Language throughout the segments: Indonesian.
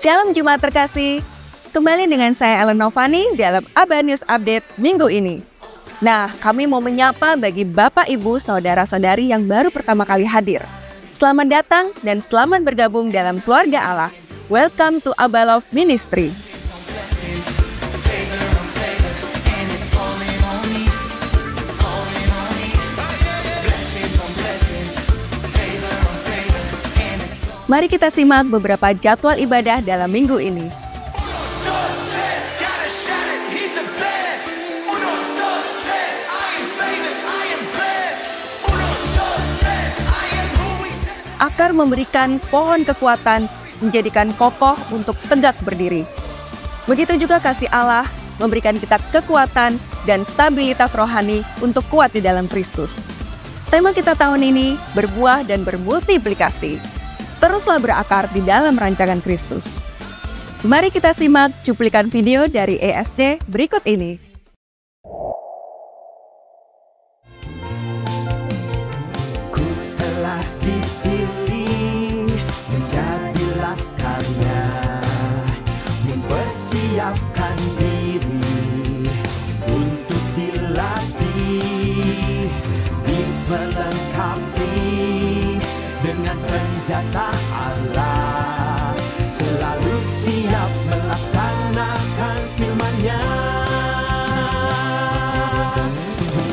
Shalom Jumat terkasih, kembali dengan saya Ellen Novani dalam Aba News Update minggu ini. Nah, kami mau menyapa bagi Bapak, Ibu, Saudara-saudari yang baru pertama kali hadir. Selamat datang dan selamat bergabung dalam keluarga Allah. Welcome to Aba Love Ministry. Mari kita simak beberapa jadwal ibadah dalam minggu ini. Akar memberikan pohon kekuatan, menjadikan kokoh untuk tegak berdiri. Begitu juga kasih Allah memberikan kita kekuatan dan stabilitas rohani untuk kuat di dalam Kristus. Tema kita tahun ini berbuah dan bermultiplikasi. Teruslah berakar di dalam rancangan Kristus. Mari kita simak cuplikan video dari ESC berikut ini. Ku telah dipilih menjadi laskarnya, mempersiapkan diri untuk dilatih, diperlengkapi dengan senjata Allah, selalu siap melaksanakan firman-Nya.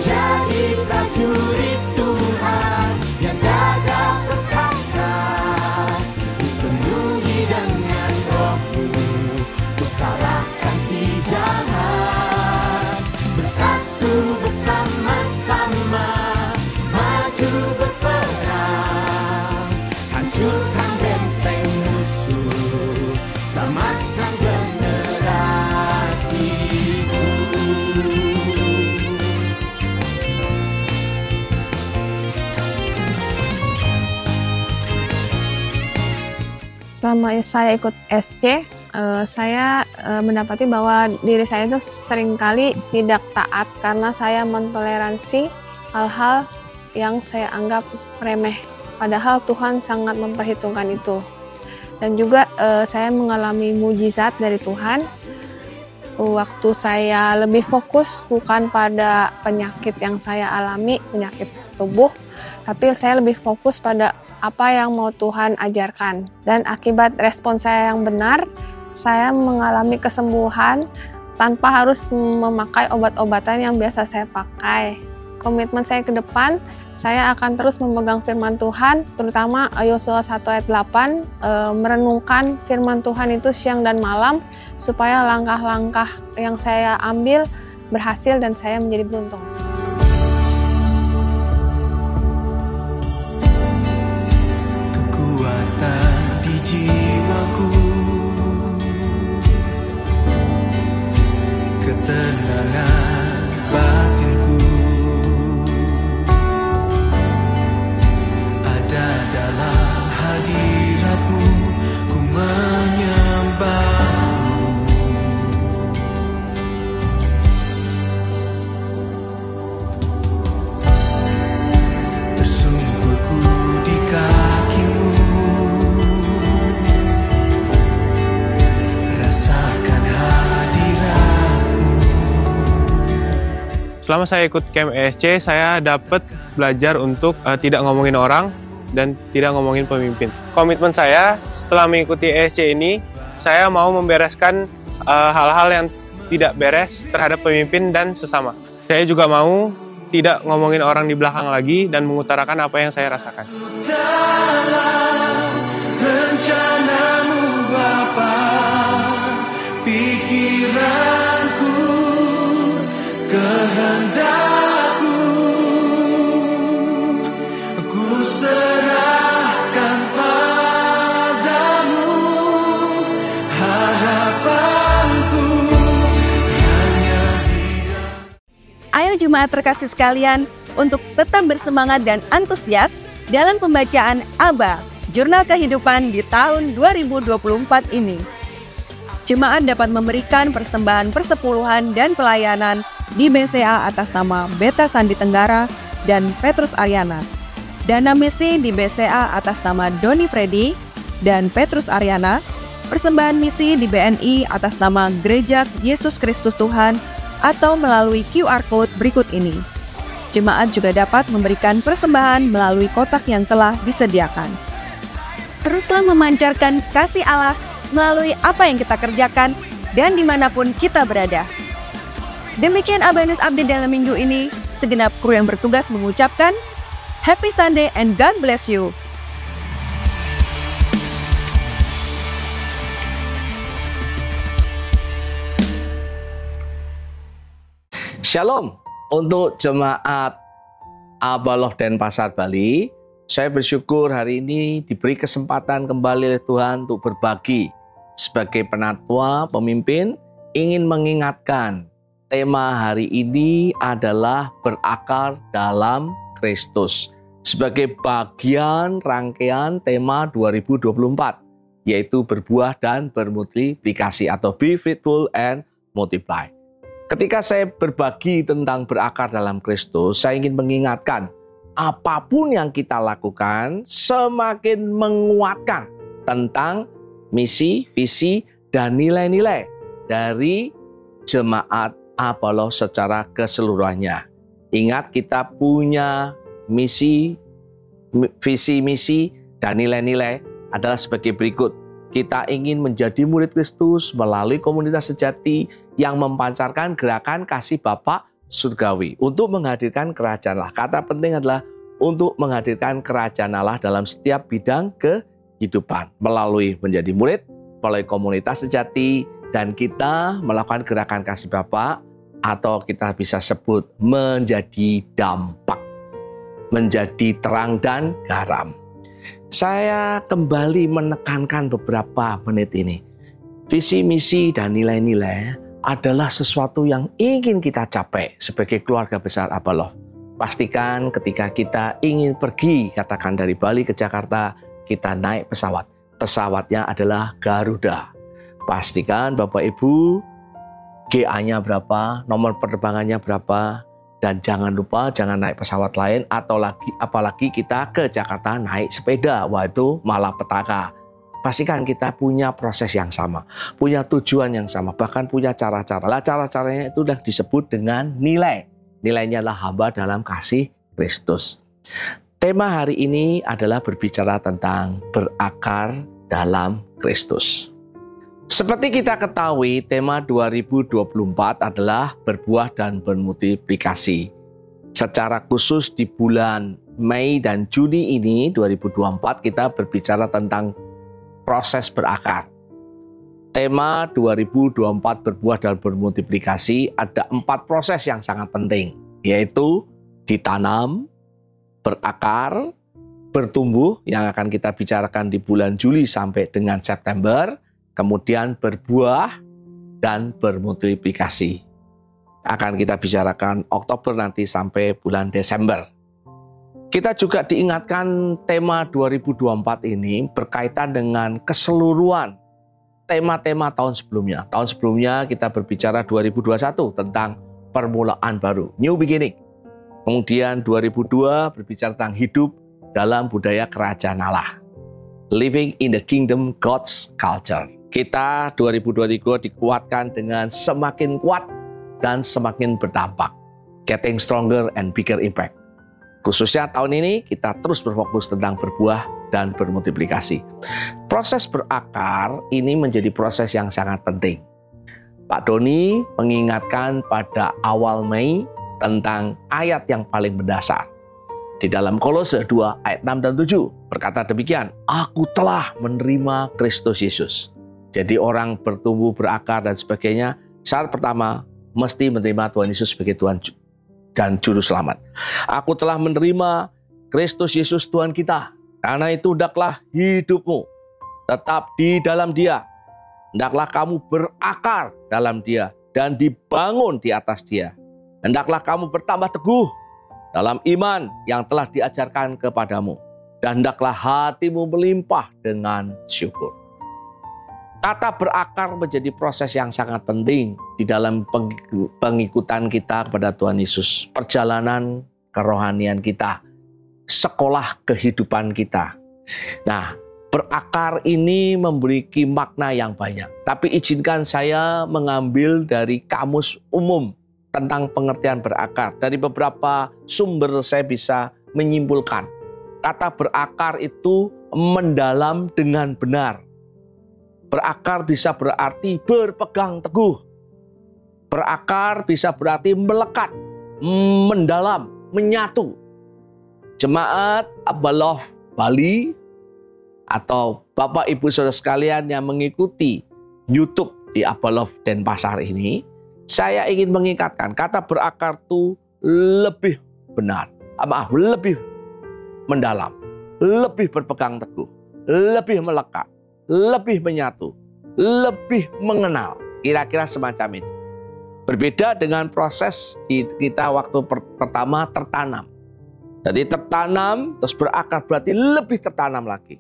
Jadi prajurit Tuhan yang gagah perkasa, dipenuhi dengan Roh-Mu untuk kalahkan si jahat. Bersatu bersama-sama maju berperang, hancurkan benteng musuh, selamatkan generasiku. Selama saya ikut SC, saya mendapati bahwa diri saya itu seringkali tidak taat karena saya mentoleransi hal-hal yang saya anggap remeh. Padahal Tuhan sangat memperhitungkan itu. Dan juga saya mengalami mujizat dari Tuhan. Waktu saya lebih fokus bukan pada penyakit yang saya alami, penyakit tubuh, tapi saya lebih fokus pada apa yang mau Tuhan ajarkan. Dan akibat respon saya yang benar, saya mengalami kesembuhan tanpa harus memakai obat-obatan yang biasa saya pakai. Komitmen saya ke depan, saya akan terus memegang firman Tuhan, terutama Yosua 1 ayat 8, merenungkan firman Tuhan itu siang dan malam, supaya langkah-langkah yang saya ambil berhasil dan saya menjadi beruntung. Kekuatan di jiwaku, ketenangan batinku, ada dalam hadirat-Mu, ku menyembah-Mu. Tersungkurku di kaki-Mu, rasakan hadirat-Mu. Selama saya ikut camp ESC, saya dapat belajar untuk tidak ngomongin orang dan tidak ngomongin pemimpin. Komitmen saya setelah mengikuti ESC ini, saya mau membereskan hal-hal yang tidak beres terhadap pemimpin dan sesama. Saya juga mau tidak ngomongin orang di belakang lagi dan mengutarakan apa yang saya rasakan. Dalam rencana-Mu Bapa, pikiranku, kehendak-Ku, ku serahkan padamu. Harapanku hanya di dalam. Ayo Jemaat terkasih sekalian, untuk tetap bersemangat dan antusias dalam pembacaan Aba, Jurnal Kehidupan di tahun 2024 ini. Jemaat dapat memberikan persembahan persepuluhan dan pelayanan di BCA atas nama Beta Sandi Tenggara dan Petrus Ariana. Dana misi di BCA atas nama Doni Freddy dan Petrus Ariana. persembahan misi di BNI atas nama Gereja Yesus Kristus Tuhan atau melalui QR Code berikut ini. Jemaat juga dapat memberikan persembahan melalui kotak yang telah disediakan. Teruslah memancarkan kasih Allah melalui apa yang kita kerjakan dan dimanapun kita berada. Demikian Abanus Update dalam minggu ini. Segenap kru yang bertugas mengucapkan Happy Sunday and God bless you. Shalom untuk jemaat Abaloh Denpasar Bali. Saya bersyukur hari ini diberi kesempatan kembali oleh Tuhan untuk berbagi. Sebagai penatua, pemimpin, ingin mengingatkan tema hari ini adalah berakar dalam Kristus. Sebagai bagian rangkaian tema 2024, yaitu berbuah dan bermultiplikasi atau be fruitful and multiply. Ketika saya berbagi tentang berakar dalam Kristus, saya ingin mengingatkan, apapun yang kita lakukan semakin menguatkan tentang misi, visi, dan nilai-nilai dari jemaat Abaloh secara keseluruhannya. Ingat, kita punya misi, visi, misi, dan nilai-nilai adalah sebagai berikut. Kita ingin menjadi murid Kristus melalui komunitas sejati yang memancarkan gerakan kasih Bapa surgawi untuk menghadirkan kerajaan Allah. Kata penting adalah untuk menghadirkan kerajaan Allah dalam setiap bidang kehidupan melalui menjadi murid, melalui komunitas sejati, dan kita melakukan gerakan kasih Bapa atau kita bisa sebut menjadi dampak, menjadi terang dan garam. Saya kembali menekankan beberapa menit ini. Visi, misi, dan nilai-nilai adalah sesuatu yang ingin kita capai sebagai keluarga besar Abaloh. Pastikan ketika kita ingin pergi, katakan dari Bali ke Jakarta, kita naik pesawat. Pesawatnya adalah Garuda. Pastikan Bapak Ibu, GA-nya berapa, nomor penerbangannya berapa, dan jangan lupa jangan naik pesawat lain atau apalagi kita ke Jakarta naik sepeda. Wah, itu malah petaka. Pastikan kita punya proses yang sama, punya tujuan yang sama, bahkan punya cara-cara. Lah cara-caranya itu sudah disebut dengan nilai. Nilainya adalah hamba dalam kasih Kristus. Tema hari ini adalah berbicara tentang berakar dalam Kristus. Seperti kita ketahui, tema 2024 adalah berbuah dan bermultiplikasi. Secara khusus di bulan Mei dan Juni ini 2024 kita berbicara tentang proses berakar. Tema 2024 berbuah dan bermultiplikasi ada 4 proses yang sangat penting, yaitu ditanam, berakar, bertumbuh yang akan kita bicarakan di bulan Juli sampai dengan September, kemudian berbuah dan bermultiplikasi. Akan kita bicarakan Oktober nanti sampai bulan Desember. Kita juga diingatkan tema 2024 ini berkaitan dengan keseluruhan tema-tema tahun sebelumnya. Tahun sebelumnya kita berbicara 2021 tentang permulaan baru, new beginning. Kemudian 2002 berbicara tentang hidup dalam budaya kerajaan Allah, living in the kingdom God's culture. Kita 2023 dikuatkan dengan semakin kuat dan semakin berdampak, getting stronger and bigger impact. Khususnya tahun ini kita terus berfokus tentang berbuah dan bermultiplikasi. Proses berakar ini menjadi proses yang sangat penting. Pak Doni mengingatkan pada awal Mei tentang ayat yang paling mendasar. Di dalam Kolose 2 ayat 6 dan 7 berkata demikian, aku telah menerima Kristus Yesus. Jadi orang bertumbuh, berakar dan sebagainya, syarat pertama mesti menerima Tuhan Yesus sebagai Tuhan dan Juru Selamat. Aku telah menerima Kristus Yesus Tuhan kita. Karena itu hendaklah hidupmu tetap di dalam Dia. Hendaklah kamu berakar dalam Dia dan dibangun di atas Dia. Hendaklah kamu bertambah teguh dalam iman yang telah diajarkan kepadamu. Dan hendaklah hatimu melimpah dengan syukur. Kata berakar menjadi proses yang sangat penting di dalam pengikutan kita kepada Tuhan Yesus. Perjalanan kerohanian kita, sekolah kehidupan kita. Nah, Berakar ini memiliki makna yang banyak. Tapi izinkan saya mengambil dari kamus umum tentang pengertian berakar. Dari beberapa sumber saya bisa menyimpulkan. Kata berakar itu mendalam dengan benar. Berakar bisa berarti berpegang teguh. Berakar bisa berarti melekat, mendalam, menyatu. Jemaat Abaloh Bali atau Bapak Ibu Saudara sekalian yang mengikuti YouTube di Abaloh Denpasar ini, saya ingin mengikatkan kata berakar itu lebih benar, lebih mendalam, lebih berpegang teguh, lebih melekat, lebih menyatu, lebih mengenal, kira-kira semacam itu. Berbeda dengan proses kita waktu pertama tertanam. Jadi tertanam terus berakar berarti lebih tertanam lagi.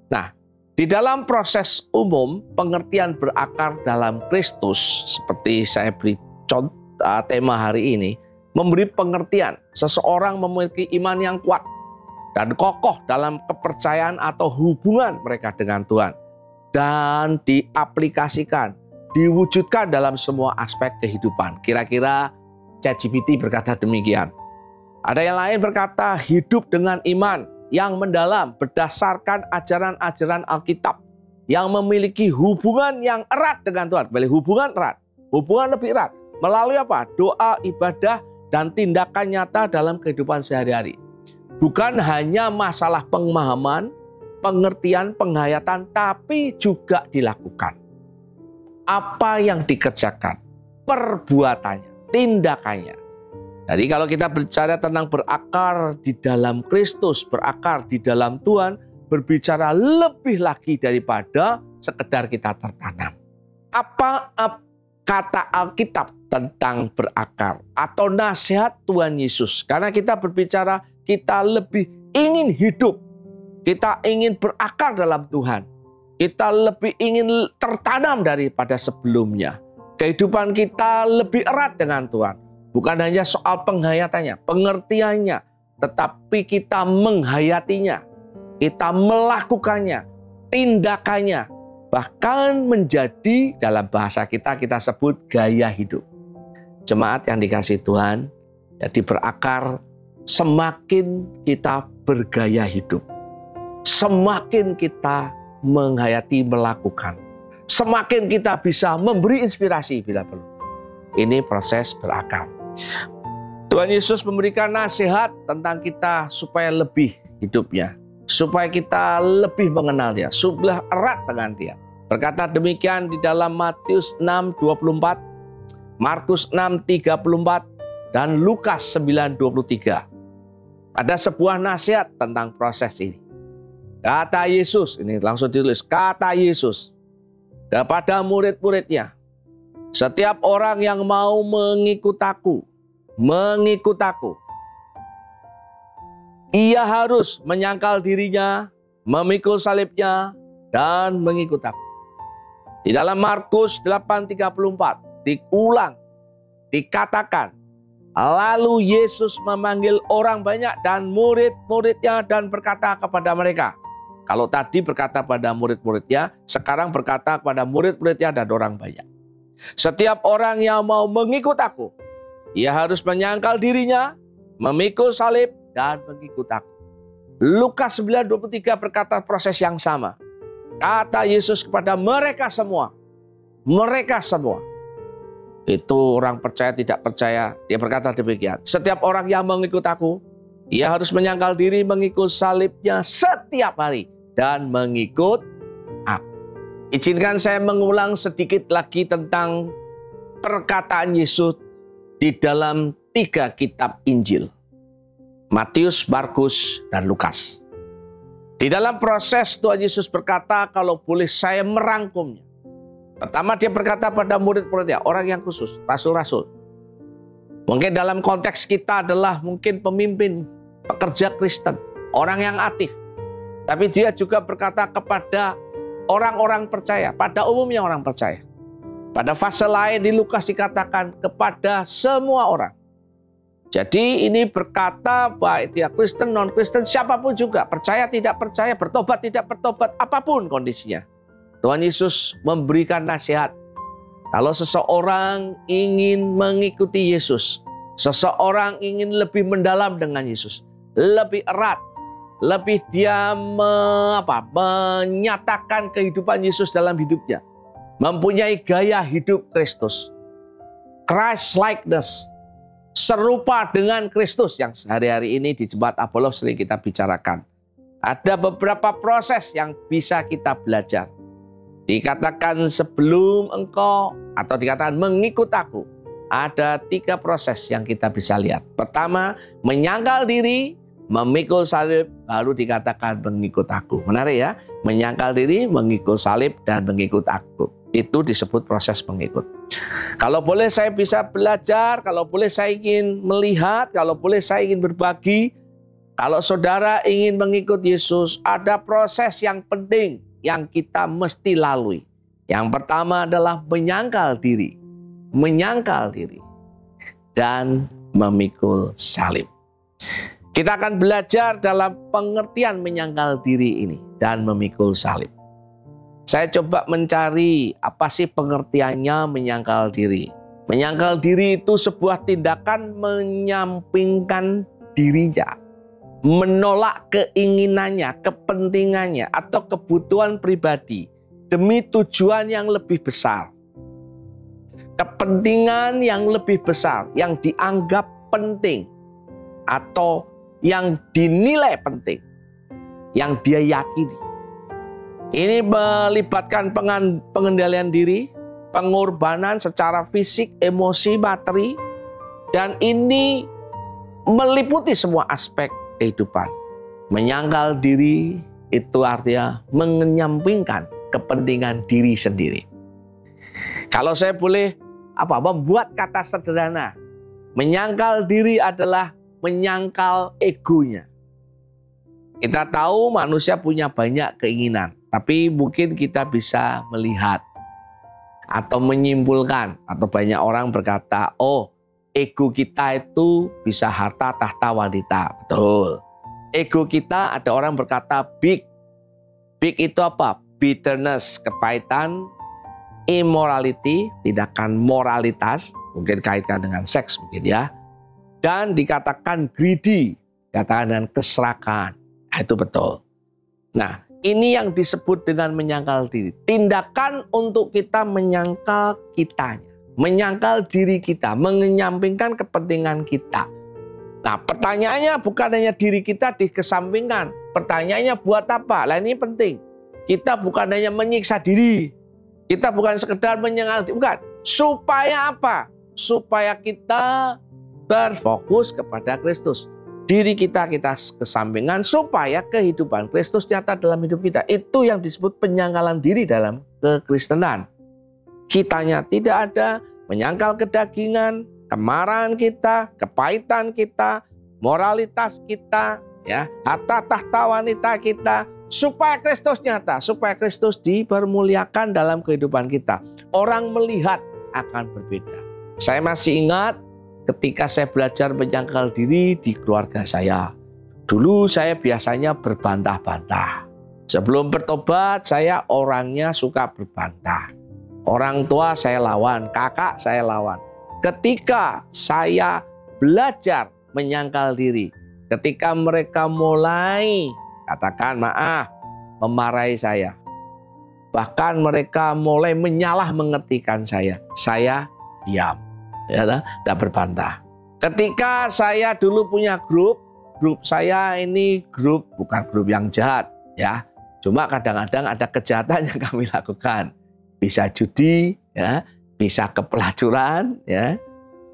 Nah, di dalam proses umum pengertian berakar dalam Kristus seperti saya beri contoh tema hari ini, memberi pengertian seseorang memiliki iman yang kuat dan kokoh dalam kepercayaan atau hubungan mereka dengan Tuhan dan diaplikasikan, diwujudkan dalam semua aspek kehidupan. Kira-kira ChatGPT berkata demikian. Ada yang lain berkata hidup dengan iman yang mendalam berdasarkan ajaran-ajaran Alkitab yang memiliki hubungan yang erat dengan Tuhan. Hubungan erat, hubungan lebih erat. Melalui apa? Doa, ibadah, dan tindakan nyata dalam kehidupan sehari-hari. Bukan hanya masalah pemahaman, pengertian, penghayatan, tapi juga dilakukan. Apa yang dikerjakan, perbuatannya, tindakannya. Jadi kalau kita bicara tentang berakar di dalam Kristus, berakar di dalam Tuhan, berbicara lebih lagi daripada sekedar kita tertanam. Apa kata Alkitab tentang berakar atau nasihat Tuhan Yesus? Karena kita berbicara kita lebih ingin hidup, kita ingin berakar dalam Tuhan, kita lebih ingin tertanam daripada sebelumnya. Kehidupan kita lebih erat dengan Tuhan. Bukan hanya soal penghayatannya, pengertiannya, tetapi kita menghayatinya, kita melakukannya, tindakannya, bahkan menjadi dalam bahasa kita sebut gaya hidup. Jemaat yang dikasihi Tuhan, jadi berakar semakin kita bergaya hidup, semakin kita menghayati, melakukan, semakin kita bisa memberi inspirasi bila perlu. Ini proses berakar. Tuhan Yesus memberikan nasihat tentang kita supaya lebih hidupnya, supaya kita lebih mengenal Dia, supaya erat dengan Dia. Berkata demikian di dalam Matius 6:24, Markus 6:34, dan Lukas 9:23. Ada sebuah nasihat tentang proses ini. Kata Yesus, ini langsung ditulis, kata Yesus kepada murid-muridnya, setiap orang yang mau mengikut aku, ia harus menyangkal dirinya, memikul salibnya, dan mengikut aku. Di dalam Markus 8:34 diulang, dikatakan, lalu Yesus memanggil orang banyak dan murid-muridnya dan berkata kepada mereka. Kalau tadi berkata pada murid-muridnya, sekarang berkata kepada murid-muridnya dan orang banyak. Setiap orang yang mau mengikut aku, ia harus menyangkal dirinya, memikul salib, dan mengikut aku. Lukas 9:23 berkata proses yang sama. Kata Yesus kepada mereka semua. Itu orang percaya tidak percaya, dia berkata demikian. Setiap orang yang mengikut aku, ia harus menyangkal diri, mengikut salibnya setiap hari, dan mengikut aku. Izinkan saya mengulang sedikit lagi tentang perkataan Yesus di dalam 3 kitab Injil. Matius, Markus, dan Lukas. Di dalam proses Tuhan Yesus berkata, kalau boleh saya merangkumnya. Pertama dia berkata pada murid-muridnya, orang yang khusus, rasul-rasul. Mungkin dalam konteks kita adalah mungkin pemimpin, pekerja Kristen, orang yang aktif. Tapi dia juga berkata kepada orang-orang percaya, pada umumnya orang percaya. Pada fase lain di Lukas dikatakan kepada semua orang. Jadi ini berkata baik dia Kristen, non-Kristen, siapapun juga, percaya tidak percaya, bertobat tidak bertobat, apapun kondisinya. Tuhan Yesus memberikan nasihat. Kalau seseorang ingin mengikuti Yesus, seseorang ingin lebih mendalam dengan Yesus, lebih erat, lebih dia menyatakan kehidupan Yesus dalam hidupnya, mempunyai gaya hidup Kristus, Christ-likeness, serupa dengan Kristus yang sehari-hari ini di Jemaat Apolos sering kita bicarakan. Ada beberapa proses yang bisa kita belajar. Dikatakan sebelum engkau, atau dikatakan mengikut aku, ada 3 proses yang kita bisa lihat. Pertama, menyangkal diri, memikul salib, baru dikatakan mengikut aku. Menarik ya, menyangkal diri, mengikul salib, dan mengikut aku. Itu disebut proses mengikut. Kalau boleh saya bisa belajar, kalau boleh saya ingin melihat, kalau boleh saya ingin berbagi. Kalau saudara ingin mengikut Yesus, ada proses yang penting yang kita mesti lalui. Yang pertama adalah menyangkal diri, dan memikul salib. Kita akan belajar dalam pengertian menyangkal diri ini dan memikul salib. Saya coba mencari apa sih pengertiannya menyangkal diri. Menyangkal diri itu sebuah tindakan menyampingkan dirinya, menolak keinginannya, kepentingannya, atau kebutuhan pribadi demi tujuan yang lebih besar. Kepentingan yang lebih besar, yang dianggap penting, atau yang dinilai penting, yang dia yakini. Ini melibatkan pengendalian diri, pengorbanan secara fisik, emosi, materi, dan ini meliputi semua aspek kehidupan. Menyangkal diri itu artinya menyampingkan kepentingan diri sendiri. Kalau saya boleh membuat kata sederhana, menyangkal diri adalah menyangkal egonya. Kita tahu manusia punya banyak keinginan, tapi mungkin kita bisa melihat atau menyimpulkan, atau banyak orang berkata, oh, ego kita itu bisa harta, tahta, wanita. Betul. Ego kita, ada orang berkata big. Big itu apa? Bitterness, kepahitan, immorality, tindakan moralitas, mungkin kaitkan dengan seks mungkin ya. Dan dikatakan greedy, dikatakan dengan keserakahan. Nah, itu betul. Nah, ini yang disebut dengan menyangkal diri. Tindakan untuk kita menyangkal kitanya, menyangkal diri kita, menyampingkan kepentingan kita. Nah, pertanyaannya bukan hanya diri kita dikesampingkan. Pertanyaannya buat apa? Lah ini penting. Kita bukan hanya menyiksa diri. Kita bukan sekedar menyangkal diri. Bukan. Supaya apa? Supaya kita berfokus kepada Kristus. Diri kita kesampingan supaya kehidupan Kristus nyata dalam hidup kita. Itu yang disebut penyangkalan diri dalam kekristenan. Kitanya tidak ada, menyangkal kedagingan, kemarahan kita, kepahitan kita, moralitas kita, ya, harta tahta wanita kita, supaya Kristus nyata, supaya Kristus dipermuliakan dalam kehidupan kita. Orang melihat akan berbeda. Saya masih ingat ketika saya belajar menyangkal diri di keluarga saya. Dulu saya biasanya berbantah-bantah. Sebelum bertobat, saya orangnya suka berbantah. Orang tua saya lawan, kakak saya lawan. Ketika saya belajar menyangkal diri, ketika mereka mulai, katakan maaf, memarahi saya, bahkan mereka mulai menyalah mengertikan saya diam. Ya, tidak berbantah. Ketika saya dulu punya grup saya ini bukan grup yang jahat, ya. Cuma kadang-kadang ada kejahatan yang kami lakukan. Bisa judi, ya, bisa kepelacuran, ya.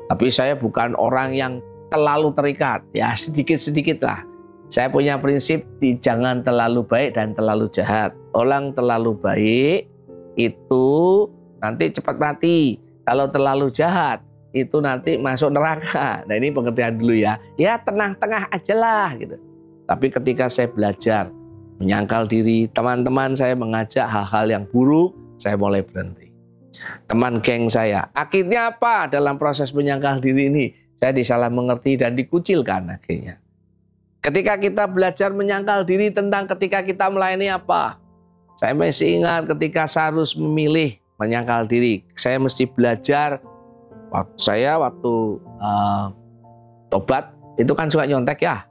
Tapi saya bukan orang yang terlalu terikat, ya, sedikit-sedikit lah. Saya punya prinsip jangan terlalu baik dan terlalu jahat. Orang terlalu baik itu nanti cepat mati. Kalau terlalu jahat itu nanti masuk neraka. Nah, ini pengertian dulu ya. Ya, tengah-tengah aja lah gitu. Tapi ketika saya belajar menyangkal diri, teman-teman saya mengajak hal-hal yang buruk, saya mulai berhenti. Teman geng saya, akhirnya apa dalam proses menyangkal diri ini? Saya disalah mengerti dan dikucilkan akhirnya. Ketika kita belajar menyangkal diri tentang ketika kita melayani apa. Saya masih ingat ketika saya harus memilih menyangkal diri. Saya mesti belajar. Waktu tobat itu kan suka nyontek ya.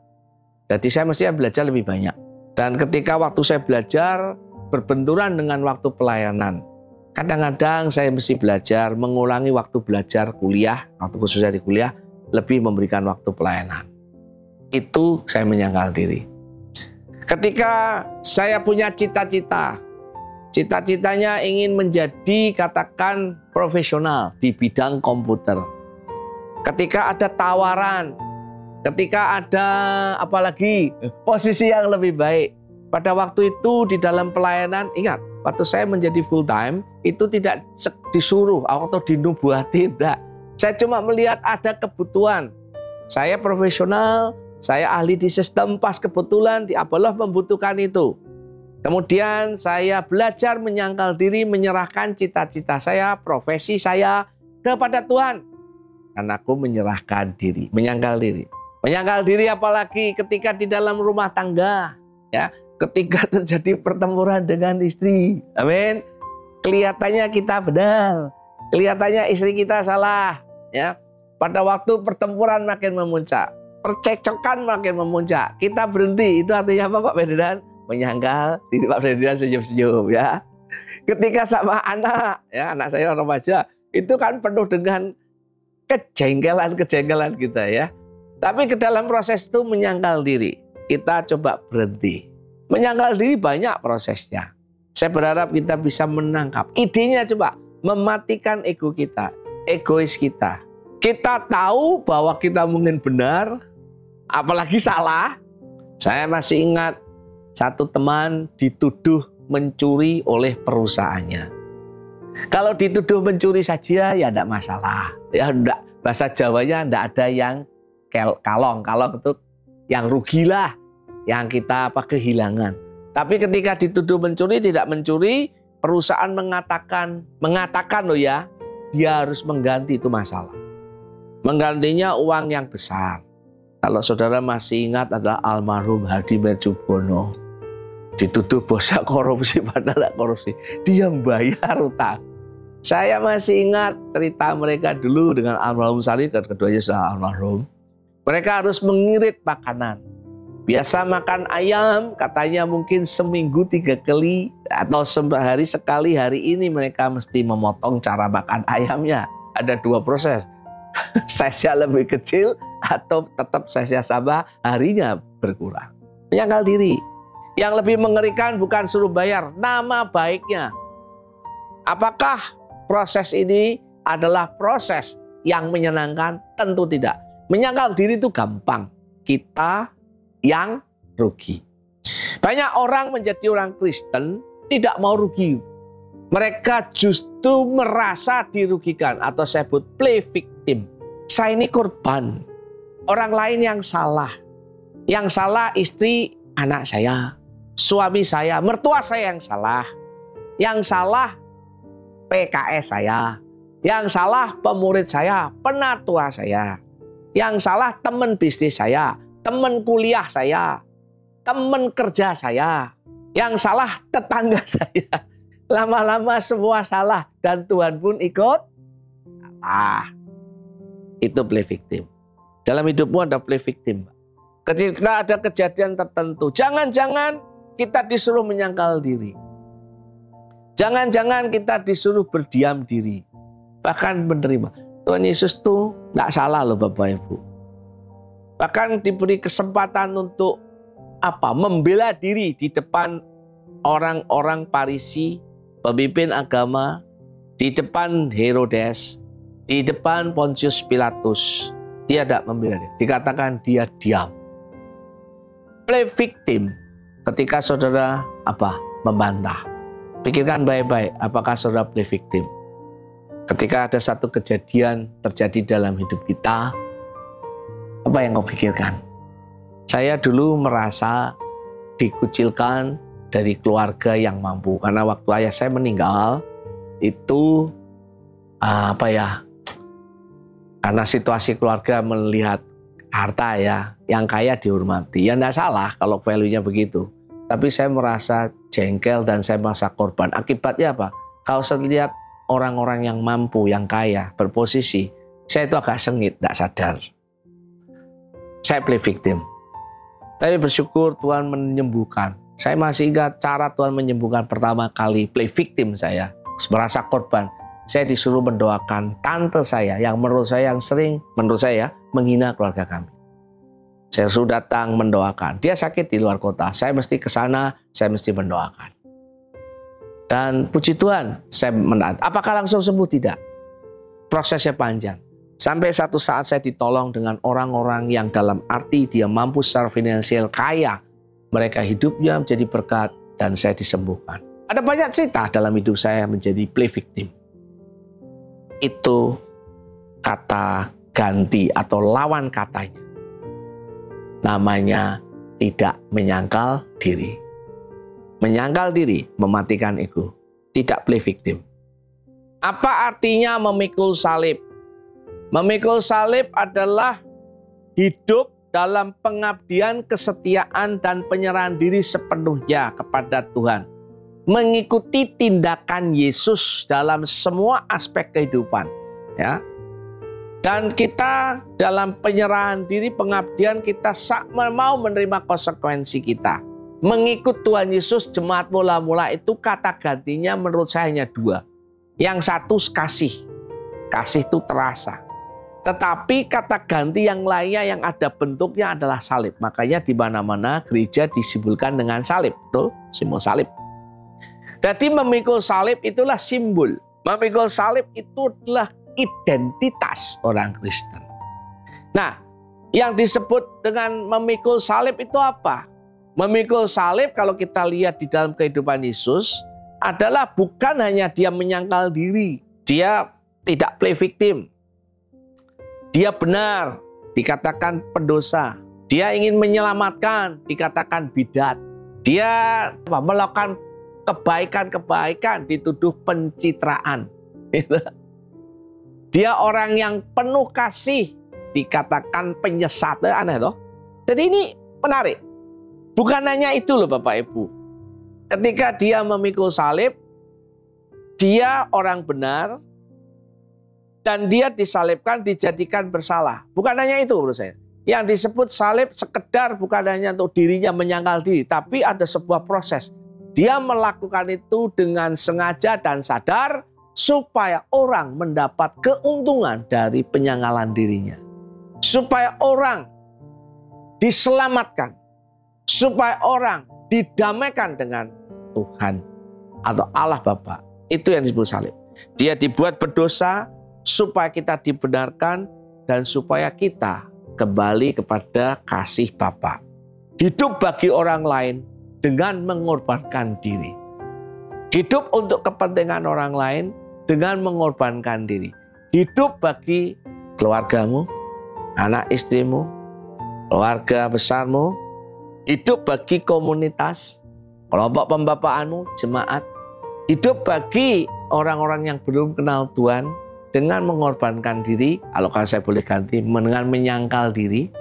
Jadi saya mesti belajar lebih banyak. Dan ketika waktu saya belajar berbenturan dengan waktu pelayanan. Kadang-kadang saya mesti belajar mengulangi waktu belajar kuliah, waktu khususnya di kuliah, lebih memberikan waktu pelayanan. Itu saya menyangkal diri. Ketika saya punya cita-cita, cita-citanya ingin menjadi katakan profesional di bidang komputer. Ketika ada tawaran, ketika ada apalagi posisi yang lebih baik. Pada waktu itu di dalam pelayanan, ingat, waktu saya menjadi full time, itu tidak disuruh atau dinubuati, tidak. Saya cuma melihat ada kebutuhan. Saya profesional, saya ahli di sistem, pas kebetulan di Abaloh membutuhkan itu. Kemudian saya belajar menyangkal diri, menyerahkan cita-cita saya, profesi saya kepada Tuhan. Dan aku menyerahkan diri, menyangkal diri. Menyangkal diri apalagi ketika di dalam rumah tangga, ya. Ketika terjadi pertempuran dengan istri, amin. Kelihatannya kita benar, kelihatannya istri kita salah, ya. Pada waktu pertempuran makin memuncak, percekcokan makin memuncak, kita berhenti. Itu artinya apa, Pak Ferdinand? Menyangkal diri. Pak Ferdinand senyum-senyum, ya. Ketika sama anak, ya, anak saya remaja, itu kan penuh dengan kejengkelan kita, ya. Tapi ke dalam proses itu menyangkal diri, kita coba berhenti. Menyangkal diri banyak prosesnya. Saya berharap kita bisa menangkap idenya, coba mematikan ego kita, egois kita. Kita tahu bahwa kita mungkin benar, apalagi salah. Saya masih ingat satu teman dituduh mencuri oleh perusahaannya. Kalau dituduh mencuri saja ya tidak masalah. Ya enggak, bahasa Jawanya tidak ada yang kalong itu yang rugilah. Yang kita kehilangan. Tapi ketika dituduh mencuri, tidak mencuri, perusahaan mengatakan loh ya, dia harus mengganti, itu masalah. Menggantinya uang yang besar. Kalau saudara masih ingat adalah almarhum Hadi Merjubono. Dituduh bosnya korupsi, padahal korupsi. Dia membayar utang. Saya masih ingat cerita mereka dulu dengan almarhum Salih, keduanya sudah almarhum. Mereka harus mengirit makanan. Biasa makan ayam, katanya mungkin seminggu 3 kali atau sehari sekali. Hari ini mereka mesti memotong cara makan ayamnya. Ada 2 proses. Size-nya lebih kecil atau tetap size-nya sama, harinya berkurang. Menyangkal diri. Yang lebih mengerikan bukan suruh bayar, nama baiknya. Apakah proses ini adalah proses yang menyenangkan? Tentu tidak. Menyangkal diri itu gampang. Kita yang rugi. Banyak orang menjadi orang Kristen tidak mau rugi. Mereka justru merasa dirugikan atau saya sebut play victim. Saya ini korban. Orang lain yang salah. Yang salah istri anak saya, suami saya, mertua saya yang salah. Yang salah PKS saya. Yang salah pemurid saya, penatua saya. Yang salah teman bisnis saya, teman kuliah saya, teman kerja saya. Yang salah tetangga saya. Lama-lama semua salah dan Tuhan pun ikut salah. Itu play victim. Dalam hidupmu ada play victim. Ketika ada kejadian tertentu, jangan-jangan kita disuruh menyangkal diri. Jangan-jangan kita disuruh berdiam diri. Bahkan menerima. Tuhan Yesus tuh tidak salah loh Bapak Ibu. Bahkan diberi kesempatan untuk apa? Membela diri di depan orang-orang Farisi, pemimpin agama, di depan Herodes, di depan Pontius Pilatus. Dia tidak membela diri. Dikatakan dia diam. Play victim ketika saudara membantah. Pikirkan baik-baik apakah saudara play victim. Ketika ada satu kejadian terjadi dalam hidup kita, apa yang kau pikirkan? Saya dulu merasa dikucilkan dari keluarga yang mampu. Karena waktu ayah saya meninggal, itu Karena situasi keluarga melihat harta ya, yang kaya dihormati. Ya enggak salah kalau value-nya begitu. Tapi saya merasa jengkel dan saya merasa korban. Akibatnya apa? Kalau saya lihat orang-orang yang mampu, yang kaya, berposisi, saya itu agak sengit, tidak sadar. Saya play victim. Tapi bersyukur Tuhan menyembuhkan. Saya masih ingat cara Tuhan menyembuhkan pertama kali play victim saya. Merasa korban. Saya disuruh mendoakan tante saya yang menurut saya yang sering, menurut saya menghina keluarga kami. Saya sudah datang mendoakan. Dia sakit di luar kota. Saya mesti ke sana, saya mesti mendoakan. Dan puji Tuhan, saya menaat. Apakah langsung sembuh? Tidak. Prosesnya panjang. Sampai satu saat saya ditolong dengan orang-orang yang dalam arti dia mampu secara finansial kaya. Mereka hidupnya menjadi berkat dan saya disembuhkan. Ada banyak cerita dalam hidup saya menjadi play victim. Itu kata ganti atau lawan katanya. Namanya tidak menyangkal diri. Menyangkal diri mematikan ego. Tidak play victim. Apa artinya memikul salib? Memikul salib adalah hidup dalam pengabdian, kesetiaan, dan penyerahan diri sepenuhnya kepada Tuhan. Mengikuti tindakan Yesus dalam semua aspek kehidupan. Ya. Dan kita dalam penyerahan diri, pengabdian, kita mau menerima konsekuensi kita. Mengikut Tuhan Yesus, jemaat mula-mula itu kata gantinya menurut saya hanya dua. Yang satu kasih. Kasih itu terasa. Tetapi kata ganti yang lainnya yang ada bentuknya adalah salib. Makanya di mana-mana gereja disimbolkan dengan salib. Betul? Simbol salib. Jadi memikul salib itulah simbol. Memikul salib itu adalah identitas orang Kristen. Nah, yang disebut dengan memikul salib itu apa? Memikul salib kalau kita lihat di dalam kehidupan Yesus adalah bukan hanya dia menyangkal diri. Dia tidak play victim. Dia benar, dikatakan pendosa. Dia ingin menyelamatkan, dikatakan bidat. Dia melakukan kebaikan-kebaikan, dituduh pencitraan. Dia orang yang penuh kasih, dikatakan penyesat. Aneh toh? Jadi ini menarik. Bukan hanya itu loh Bapak Ibu. Ketika dia memikul salib, dia orang benar, dan dia disalibkan, dijadikan bersalah. Bukan hanya itu menurut saya. Yang disebut salib sekedar bukan hanya untuk dirinya menyangkal diri, tapi ada sebuah proses. Dia melakukan itu dengan sengaja dan sadar supaya orang mendapat keuntungan dari penyangkalan dirinya. Supaya orang diselamatkan. Supaya orang didamaikan dengan Tuhan atau Allah Bapa. Itu yang disebut salib. Dia dibuat berdosa supaya kita dibenarkan dan supaya kita kembali kepada kasih Bapa. Hidup bagi orang lain dengan mengorbankan diri. Hidup untuk kepentingan orang lain dengan mengorbankan diri. Hidup bagi keluargamu, anak istrimu, keluarga besarmu. Hidup bagi komunitas, kelompok pembapaanmu, jemaat. Hidup bagi orang-orang yang belum kenal Tuhan dengan mengorbankan diri, kalau saya boleh ganti, dengan menyangkal diri.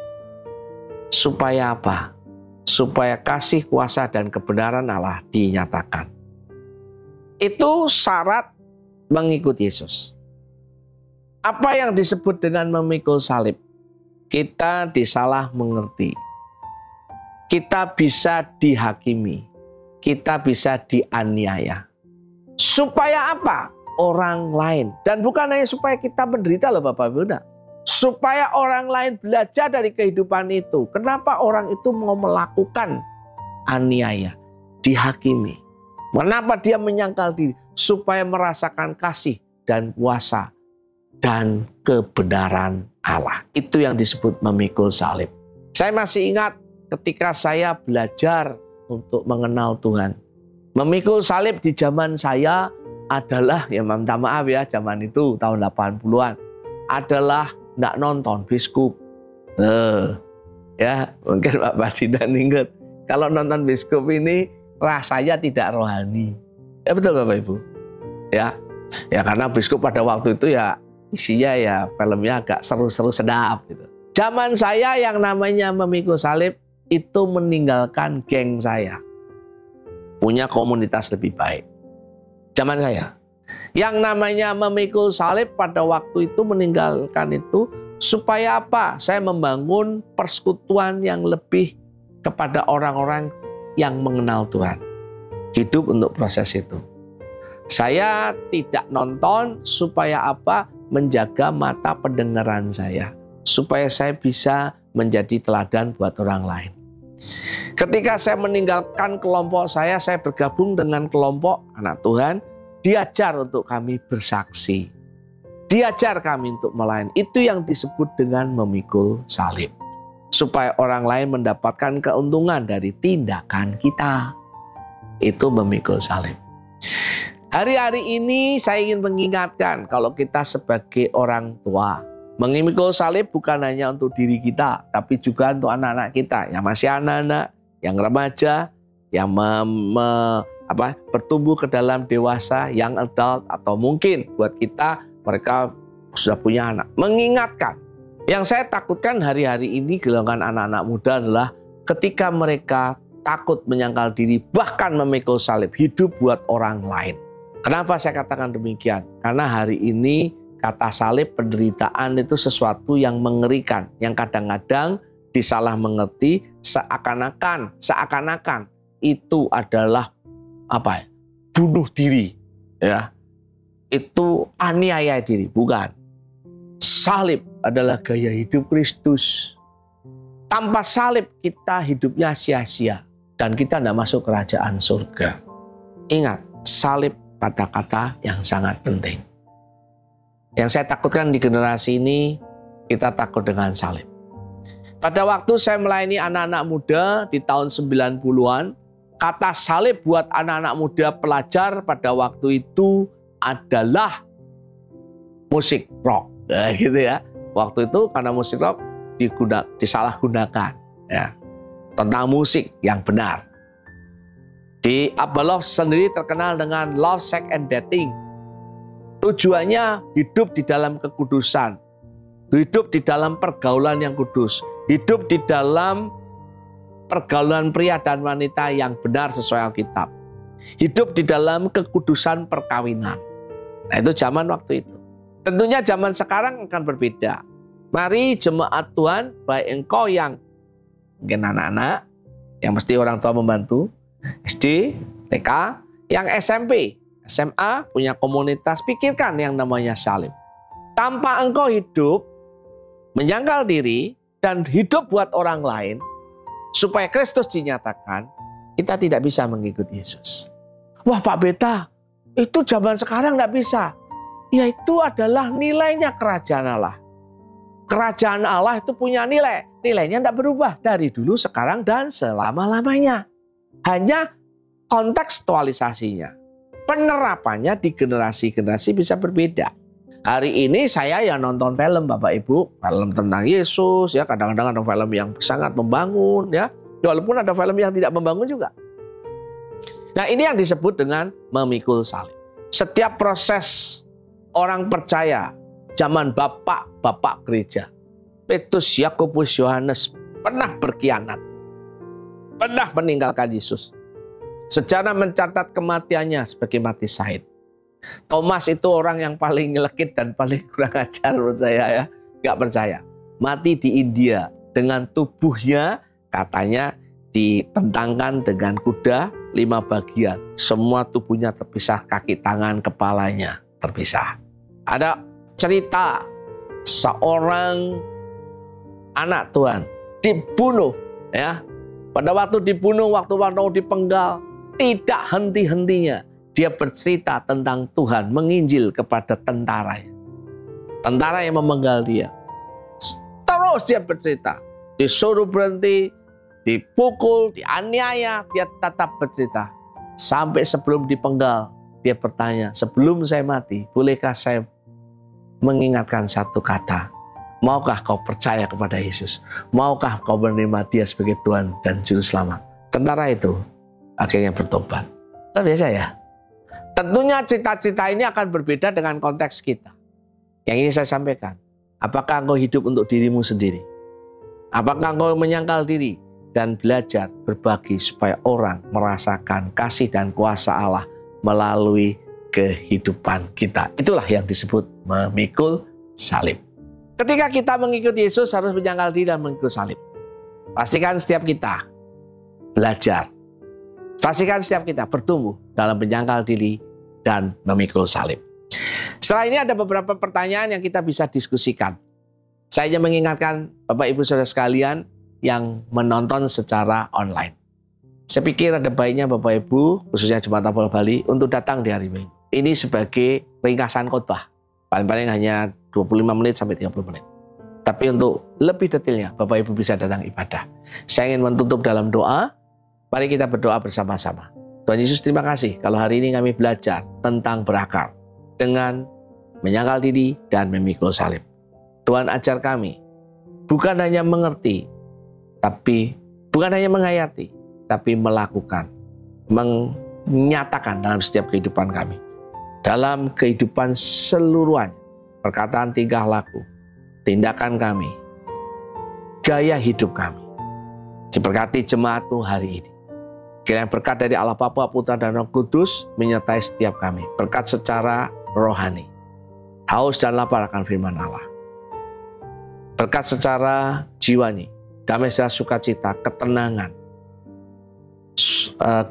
Supaya apa? Supaya kasih, kuasa, dan kebenaran Allah dinyatakan. Itu syarat mengikuti Yesus. Apa yang disebut dengan memikul salib? Kita disalah mengerti. Kita bisa dihakimi. Kita bisa dianiaya. Supaya apa? Orang lain. Dan bukan hanya supaya kita menderita loh Bapak Ibu. Supaya orang lain belajar dari kehidupan itu. Kenapa orang itu mau melakukan aniaya? Dihakimi. Kenapa dia menyangkal diri? Supaya merasakan kasih dan kuasa dan kebenaran Allah. Itu yang disebut memikul salib. Saya masih ingat ketika saya belajar untuk mengenal Tuhan. Memikul salib di zaman saya adalah, ya minta maaf ya, zaman itu tahun 80-an. Adalah nggak nonton biskup. Ya, mungkin Pak Badidan ingat. Kalau nonton biskup ini rasanya tidak rohani. Ya betul Bapak Ibu. Ya karena biskup pada waktu itu ya isinya ya filmnya agak seru-seru sedap gitu. Zaman saya yang namanya memikul salib itu meninggalkan geng saya. Punya komunitas lebih baik. Zaman saya. Yang namanya memikul salib pada waktu itu meninggalkan itu supaya apa? Saya membangun persekutuan yang lebih kepada orang-orang yang mengenal Tuhan. Hidup untuk proses itu. Saya tidak nonton supaya apa? Menjaga mata pendengaran saya. Supaya saya bisa menjadi teladan buat orang lain. Ketika saya meninggalkan kelompok saya bergabung dengan kelompok anak Tuhan. Diajar untuk kami bersaksi. Diajar kami untuk melayani. Itu yang disebut dengan memikul salib. Supaya orang lain mendapatkan keuntungan dari tindakan kita. Itu memikul salib. Hari-hari ini saya ingin mengingatkan kalau kita sebagai orang tua. Memikul salib bukan hanya untuk diri kita. Tapi juga untuk anak-anak kita. Yang masih anak-anak, yang remaja, yang bertumbuh ke dalam dewasa, yang adult, atau mungkin buat kita mereka sudah punya anak. Mengingatkan, yang saya takutkan hari-hari ini golongan anak-anak muda adalah ketika mereka takut menyangkal diri, bahkan memikul salib, hidup buat orang lain. Kenapa saya katakan demikian? Karena hari ini kata salib, penderitaan itu sesuatu yang mengerikan, yang kadang-kadang disalah mengerti seakan-akan itu adalah bunuh diri, ya. Itu aniaya diri, bukan. Salib adalah gaya hidup Kristus. Tanpa salib kita hidupnya sia-sia dan kita tidak masuk kerajaan surga. Ingat, salib kata-kata yang sangat penting. Yang saya takutkan di generasi ini, kita takut dengan salib. Pada waktu saya melayani anak-anak muda di tahun 90-an, kata salib buat anak-anak muda pelajar pada waktu itu adalah musik rock, ya, gitu ya. Waktu itu karena musik rock disalahgunakan, ya, tentang musik yang benar. Di Abaloh sendiri terkenal dengan love, sex, and dating. Tujuannya hidup di dalam kekudusan, hidup di dalam pergaulan yang kudus, hidup di dalam pergaulan pria dan wanita yang benar sesuai Alkitab. Hidup di dalam kekudusan perkawinan. Nah, itu zaman waktu itu. Tentunya zaman sekarang akan berbeda. Mari jemaat Tuhan, baik engkau yang mungkin anak-anak, yang mesti orang tua membantu, SD, TK, yang SMP, SMA, punya komunitas, pikirkan yang namanya salib. Tanpa engkau hidup, menyangkal diri, dan hidup buat orang lain, supaya Kristus dinyatakan, kita tidak bisa mengikuti Yesus. Wah Pak Beta, itu zaman sekarang tidak bisa. Ya itu adalah nilainya kerajaan Allah. Kerajaan Allah itu punya nilai. Nilainya tidak berubah dari dulu, sekarang, dan selama-lamanya. Hanya kontekstualisasinya. Penerapannya di generasi-generasi bisa berbeda. Hari ini saya yang nonton film Bapak Ibu, film tentang Yesus, ya kadang-kadang ada film yang sangat membangun, ya walaupun ada film yang tidak membangun juga. Nah ini yang disebut dengan memikul salib. Setiap proses orang percaya zaman bapak gereja, Petrus, Yakobus, Yohanes pernah berkhianat, pernah meninggalkan Yesus. Sejarah mencatat kematiannya sebagai mati syahid. Thomas itu orang yang paling nyelekit dan paling kurang ajar menurut saya, ya. Gak percaya. Mati di India dengan tubuhnya katanya ditentangkan dengan kuda 5 bagian. Semua tubuhnya terpisah, kaki, tangan, kepalanya terpisah. Ada cerita seorang anak Tuhan dibunuh, ya. Pada waktu dibunuh, waktu dipenggal, tidak henti-hentinya dia bercerita tentang Tuhan, menginjil kepada tentaranya. Tentara yang memenggal dia. Terus dia bercerita. Disuruh berhenti, dipukul, dianiaya, dia tetap bercerita. Sampai sebelum dipenggal, dia bertanya, sebelum saya mati, bolehkah saya mengingatkan satu kata? Maukah kau percaya kepada Yesus? Maukah kau menerima dia sebagai Tuhan dan Juru Selamat? Tentara itu akhirnya bertobat. Luar biasa ya. Tentunya cita-cita ini akan berbeda dengan konteks kita. Yang ini saya sampaikan, apakah engkau hidup untuk dirimu sendiri? Apakah engkau menyangkal diri dan belajar berbagi supaya orang merasakan kasih dan kuasa Allah melalui kehidupan kita? Itulah yang disebut memikul salib. Ketika kita mengikuti Yesus harus menyangkal diri dan memikul salib. Pastikan setiap kita belajar. Pastikan setiap kita bertumbuh dalam menyangkal diri dan memikul salib. Setelah ini ada beberapa pertanyaan yang kita bisa diskusikan. Saya hanya mengingatkan Bapak Ibu Saudara sekalian yang menonton secara online. Saya pikir ada baiknya Bapak Ibu, khususnya Jemaat Apollo Bali, untuk datang di hari Minggu. Ini sebagai ringkasan khotbah. Paling-paling hanya 25 menit sampai 30 menit. Tapi untuk lebih detailnya, Bapak Ibu bisa datang ibadah. Saya ingin menutup dalam doa. Mari kita berdoa bersama-sama. Tuhan Yesus, terima kasih kalau hari ini kami belajar tentang berakar dengan menyangkal diri dan memikul salib. Tuhan ajar kami bukan hanya mengerti, tapi bukan hanya menghayati, tapi melakukan, menyatakan dalam setiap kehidupan kami. Dalam kehidupan seluruhnya, perkataan, tingkah laku, tindakan kami, gaya hidup kami. Diberkati jemaat-Mu hari ini. Kiranya berkat dari Allah Bapa, Putra, dan Roh Kudus menyertai setiap kami. Berkat secara rohani. Haus dan lapar akan firman Allah. Berkat secara jiwani. Damai sejahtera, sukacita, ketenangan,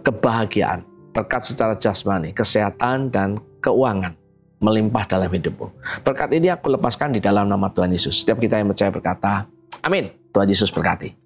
kebahagiaan. Berkat secara jasmani, kesehatan, dan keuangan melimpah dalam hidupmu. Berkat ini aku lepaskan di dalam nama Tuhan Yesus. Setiap kita yang percaya berkata, amin. Tuhan Yesus berkati.